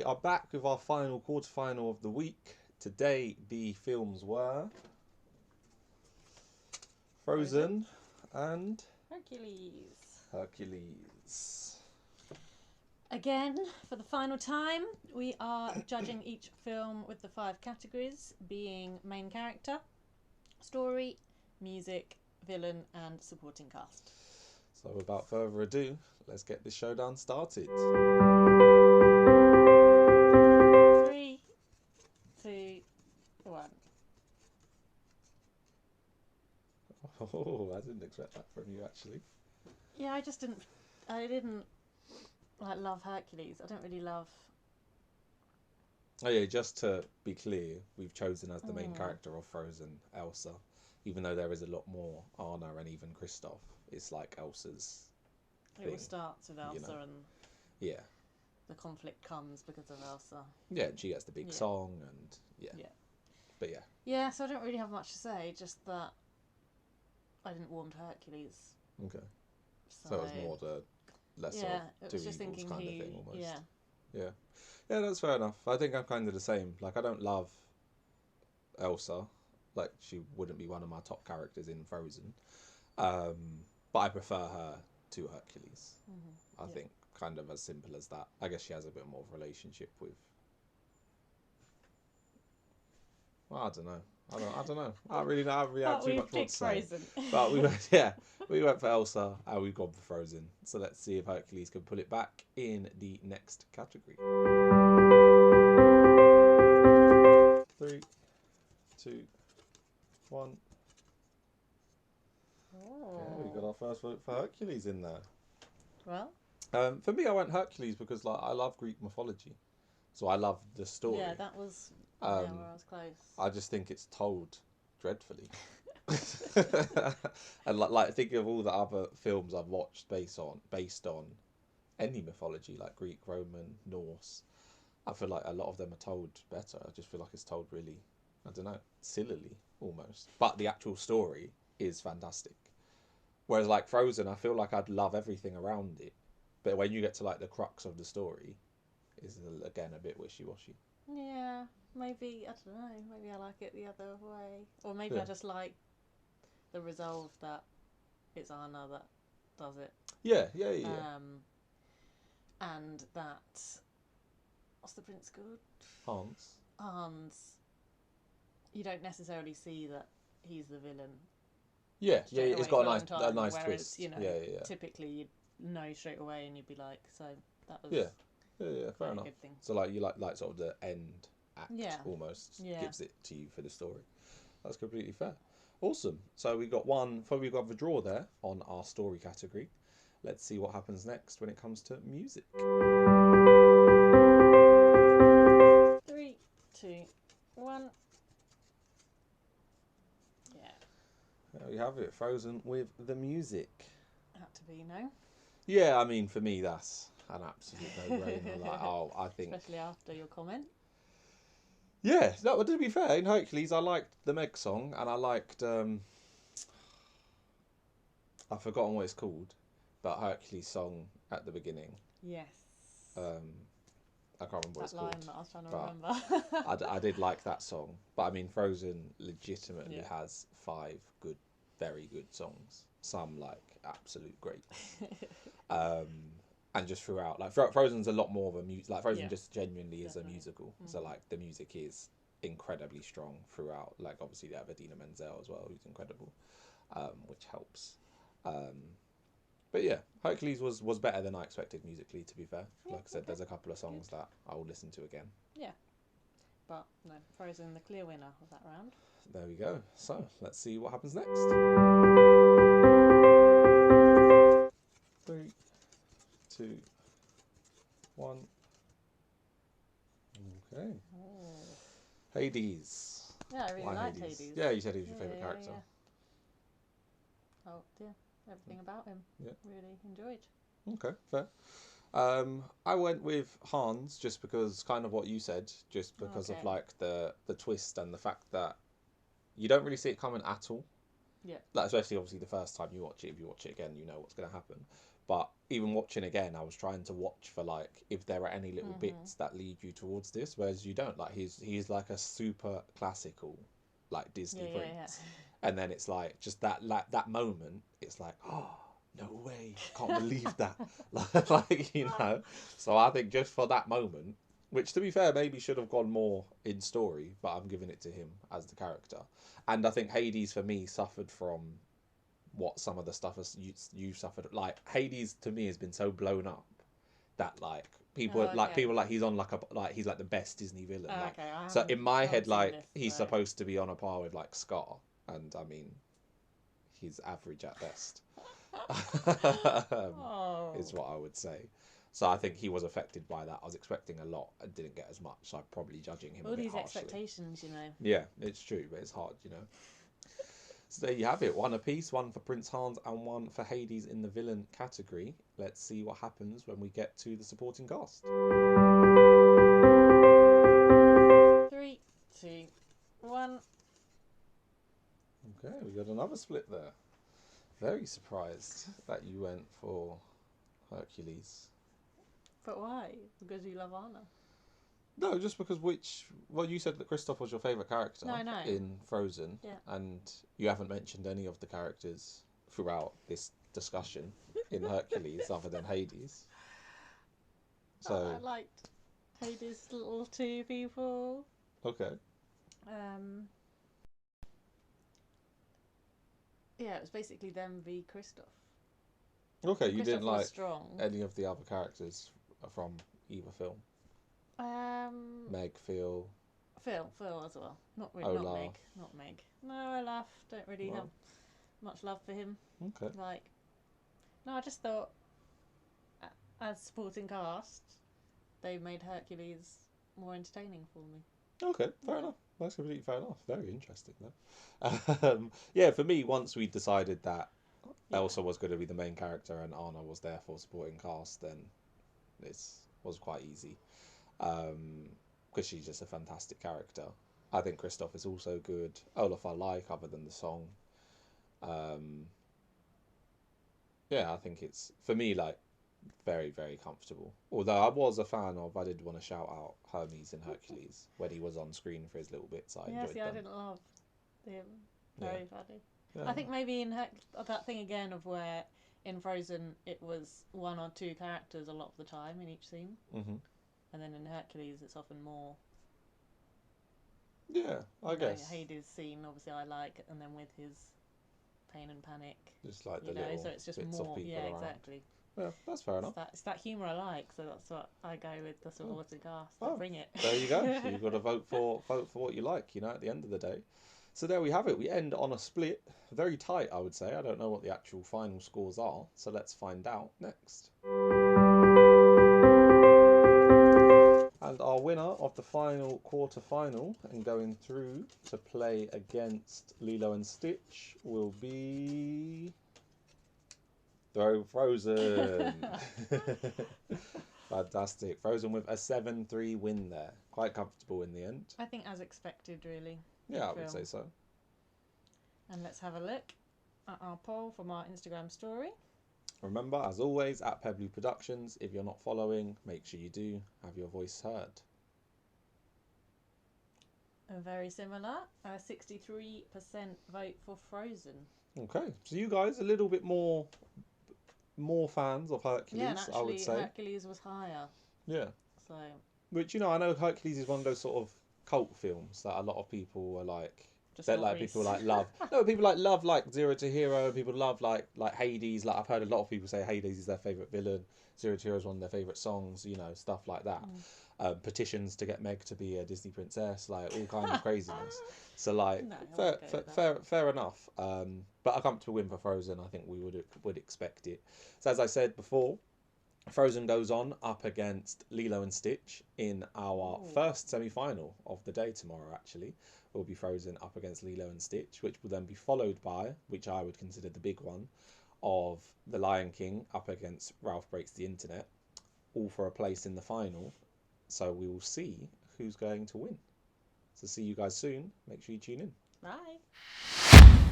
We are back with our final quarterfinal of the week. Today, the films were Frozen and Hercules. Again, for the final time, we are judging each film with the 5 categories, being main character, story, music, villain, and supporting cast. So without further ado, let's get this showdown started. 3, 2, 1. Oh, I didn't expect that from you, actually. Yeah, I didn't like love Hercules. I don't really love... Oh yeah, just to be clear, we've chosen as the main character of Frozen, Elsa. Even though there is a lot more, Anna and even Kristoff, it's like Elsa's It thing, all starts with Elsa, and yeah, the conflict comes because of Elsa. yeah, and she gets the big song, and but yeah. So I don't really have much to say. Just that I didn't warm to Hercules. Okay. So it was more the lesser of two evils kind of thing, almost. Yeah, that's fair enough. I think I'm kind of the same. Like, I don't love Elsa. Like, she wouldn't be one of my top characters in Frozen. But I prefer her to Hercules. I think kind of as simple as that. I guess she has a bit more of a relationship with... Well, I don't know. I don't know. I don't really have too much more to say. Frozen. But we went for Elsa and we've gone for Frozen. So let's see if Hercules can pull it back in the next category. 3, 2, 1. Yeah, we got our first vote for Hercules in there. Well, for me, I went Hercules because I love Greek mythology, so I love the story. Yeah, that was where I was close. I just think it's told dreadfully, and like think of all the other films I've watched based on any mythology, like Greek, Roman, Norse. I feel like a lot of them are told better. I just feel like it's told really, I don't know, sillily almost. But the actual story is fantastic. Whereas like Frozen, I feel like I'd love everything around it. But when you get to like the crux of the story, is again a bit wishy-washy. Yeah, maybe, I don't know, maybe I like it the other way. Or maybe I just like the resolve that it's Anna that does it. Yeah. And that... What's the prince called? Hans. You don't necessarily see that he's the villain. Yeah, it's got a nice whereas, twist. You know, typically you'd know straight away and you'd be like, so that was fair enough. Good thing. So like you like sort of the end act almost gives it to you for the story. That's completely fair. Awesome. So we got the draw there on our story category. Let's see what happens next when it comes to music. 3, 2, 1. There we have it, Frozen with the music. Had to be, no? Yeah, I mean, for me, that's an absolute no-brainer. I think... Especially after your comment. Yeah, no, but to be fair, in Hercules, I liked the Meg song, and I liked... I've forgotten what it's called, but Hercules' song at the beginning. Yes. I can't remember what it's called. That line that I was trying to remember. I did like that song. But, I mean, Frozen legitimately has 5 very good songs. Some, like, absolute great. And just throughout. Like, Frozen's a lot more of a music... Like, Frozen just genuinely is a musical. So, like, the music is incredibly strong throughout. Like, obviously, they have Idina Menzel as well, who's incredible, which helps. But yeah, Hercules was better than I expected musically, to be fair. Like I said, there's a couple of songs that I will listen to again. Yeah. But no, Frozen the clear winner of that round. There we go. So, let's see what happens next. 3, 2, 1. Okay. Oh. Hades. Yeah, I really liked Hades. Yeah, you said he was your favourite character. Yeah. Oh, yeah. Everything about him. Yeah. Really enjoyed. Okay, fair. I went with Hans just because kind of what you said, just because of like the twist and the fact that you don't really see it coming at all. Yeah. Like, especially obviously the first time you watch it. If you watch it again, you know what's going to happen. But even watching again, I was trying to watch for like if there are any little bits that lead you towards this, whereas you don't. Like he's like a super classical, like Disney Yeah. prince, and then it's like just that moment. It's like, oh no way, can't believe that. Like you know. So I think just for that moment, which to be fair maybe should have gone more in story, but I'm giving it to him as the character. And I think Hades for me suffered from what some of the stuff has you suffered. Like Hades to me has been so blown up that like Oh, okay. people like he's on like he's like the best Disney villain. Oh, Like okay. so in my I head haven't seen like this, he's so. supposed to be on a par with like Scar, and I mean he's average at best. Oh. Is what I would say. So I think he was affected by that. I was expecting a lot and didn't get as much, so I'm probably judging him a All bit these harshly. expectations, you know. Yeah, it's true, but it's hard, you know. So there you have it. One apiece, one for Prince Hans and one for Hades in the villain category. Let's see what happens when we get to the supporting cast. 3, 2, 1. Okay, we got another split there. Very surprised that you went for Hercules. But why? Because you love Anna. No, just because well, you said that Kristoff was your favourite character No, I know. in Frozen, Yeah. and you haven't mentioned any of the characters throughout this discussion in Hercules other than Hades. So, I liked Hades' little two people. okay. Yeah, it was basically them v Kristoff. Okay, you didn't Kristoff was like strong. any of the other characters from either film? Meg, Phil, Phil as well. Not really. Olaf. Not Meg. No, Olaf. Don't really No. have much love for him. Okay. Like, no, I just thought, as supporting cast, they made Hercules more entertaining for me. Okay, fair enough. That's completely fair enough. Very interesting, though. Yeah, for me, once we decided that Elsa was going to be the main character and Anna was there for supporting cast, then this was quite easy. Because she's just a fantastic character. I think Kristoff is also good. Olaf I like, other than the song. Yeah, I think it's, for me, like, very, very comfortable. Although I did want to shout out Hermes in Hercules when he was on screen for his little bits. I enjoyed them. I didn't love him. Very funny. Yeah. I think maybe in that thing again of where in Frozen it was one or two characters a lot of the time in each scene, Mm-hmm. and then in Hercules it's often more. Yeah, I guess. Hades' scene obviously I like, and then with his pain and panic, Just like the you know, little so it's just bits more. of people Yeah, around. exactly. Yeah, that's fair enough. It's that humour I like, so that's what I go with the supporting cast. Oh, Bring it. There you go. So you've got to vote for what you like, you know, at the end of the day. So there we have it. We end on a split. Very tight, I would say. I don't know what the actual final scores are, so let's find out next. And our winner of the final quarter-final and going through to play against Lilo and Stitch will be Frozen. Fantastic. Frozen with a 7-3 win there. Quite comfortable in the end. I think as expected, really. Yeah, I would say so. And let's have a look at our poll from our Instagram story. Remember, as always, at Pebbly Productions, if you're not following, make sure you do have your voice heard. Very similar. 63% vote for Frozen. Okay, so you guys a little bit more fans of Hercules, Yeah, and actually I would say. Hercules was higher. Yeah. So. Which, you know, I know Hercules is one of those sort of cult films that a lot of people are like. Just that like people like love. No, people love like Zero to Hero. People love like Hades. Like I've heard a lot of people say Hades is their favorite villain. Zero to Hero is one of their favorite songs. You know, stuff like that. Petitions to get Meg to be a Disney princess. Like all kind of craziness. So like fair enough. But a comfortable win for Frozen. I think we would expect it. So as I said before, Frozen goes on up against Lilo and Stitch in our first semi-final of the day tomorrow. Actually, will be Frozen up against Lilo and Stitch, which will then be followed by, which I would consider the big one, of The Lion King up against Ralph Breaks the Internet, all for a place in the final. So we will see who's going to win. So see you guys soon. Make sure you tune in. Bye.